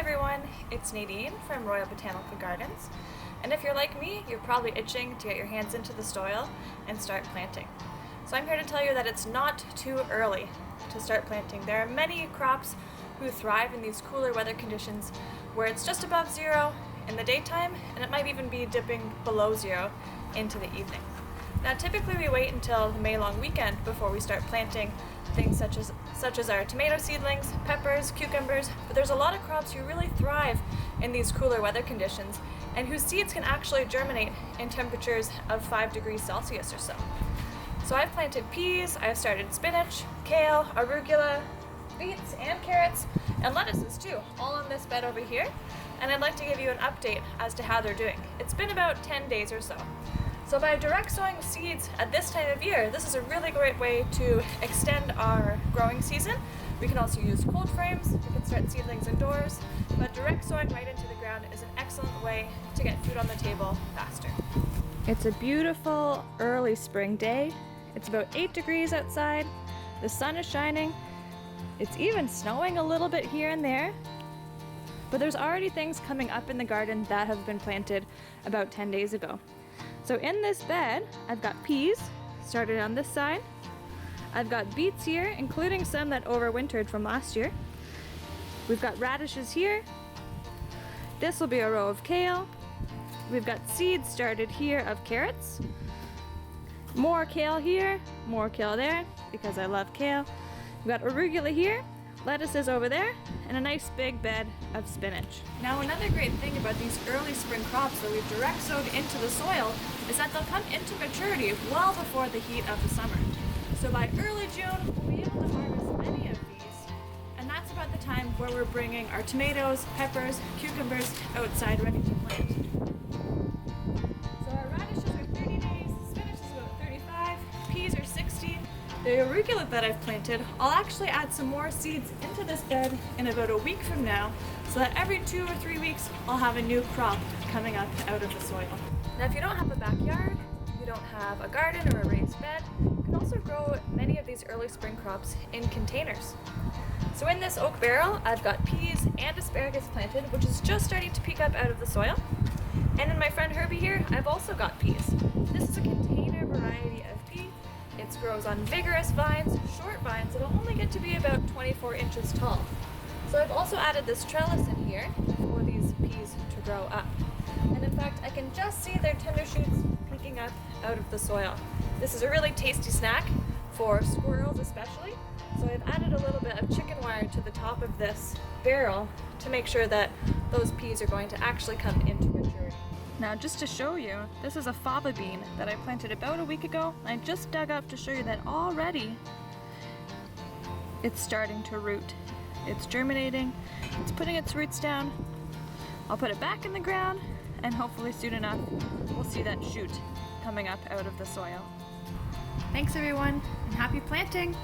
everyone, it's Nadine from Royal Botanical Gardens, and if you're like me, you're probably itching to get your hands into the soil and start planting. So I'm here to tell you that it's not too early to start planting. There are many crops who thrive in these cooler weather conditions where it's just above zero in the daytime and it might even be dipping below zero into the evening. Now typically we wait until the May long weekend before we start planting things such as our tomato seedlings, peppers, cucumbers, but there's a lot of crops who really thrive in these cooler weather conditions and whose seeds can actually germinate in temperatures of 5 degrees Celsius or so. So I've planted peas, I've started spinach, kale, arugula, beets and carrots, and lettuces too, all on this bed over here, and I'd like to give you an update as to how they're doing. It's been about 10 days or so. So by direct sowing seeds at this time of year, this is a really great way to extend our growing season. We can also use cold frames, we can start seedlings indoors, but direct sowing right into the ground is an excellent way to get food on the table faster. It's a beautiful early spring day. It's about 8 degrees outside, the sun is shining, it's even snowing a little bit here and there, but there's already things coming up in the garden that have been planted about 10 days ago. So in this bed, I've got peas started on this side. I've got beets here, including some that overwintered from last year. We've got radishes here. This will be a row of kale. We've got seeds started here of carrots. More kale here, more kale there, because I love kale. We've got arugula here, lettuces over there, and a nice big bed of spinach. Now another great thing about these early spring crops that we've direct sowed into the soil is that they'll come into maturity well before the heat of the summer. So by early June, we'll be able to harvest many of these, and that's about the time where we're bringing our tomatoes, peppers, cucumbers outside ready to plant. So our radishes are 30 days, spinach is about 35, peas are 60. The arugula that I've planted, I'll actually add some more seeds into this bed in about a week from now, so that every 2 or 3 weeks I'll have a new crop coming up out of the soil. Now if you don't have a backyard, you don't have a garden or a raised bed, you can also grow many of these early spring crops in containers. So in this oak barrel, I've got peas and asparagus planted, which is just starting to peek up out of the soil. And in my friend Herbie here, I've also got peas. This is a container variety of pea. It grows on vigorous vines, short vines that'll only get to be about 24 inches tall. So I've also added this trellis in here for these peas to grow up. And in fact, I can just see their tender shoots peeking up out of the soil. This is a really tasty snack for squirrels especially. So I've added a little bit of chicken wire to the top of this barrel to make sure that those peas are going to actually come into maturity. Now just to show you, this is a fava bean that I planted about a week ago. I just dug up to show you that already it's starting to root. It's germinating, it's putting its roots down. I'll put it back in the ground and hopefully soon enough we'll see that shoot coming up out of the soil. Thanks everyone and happy planting!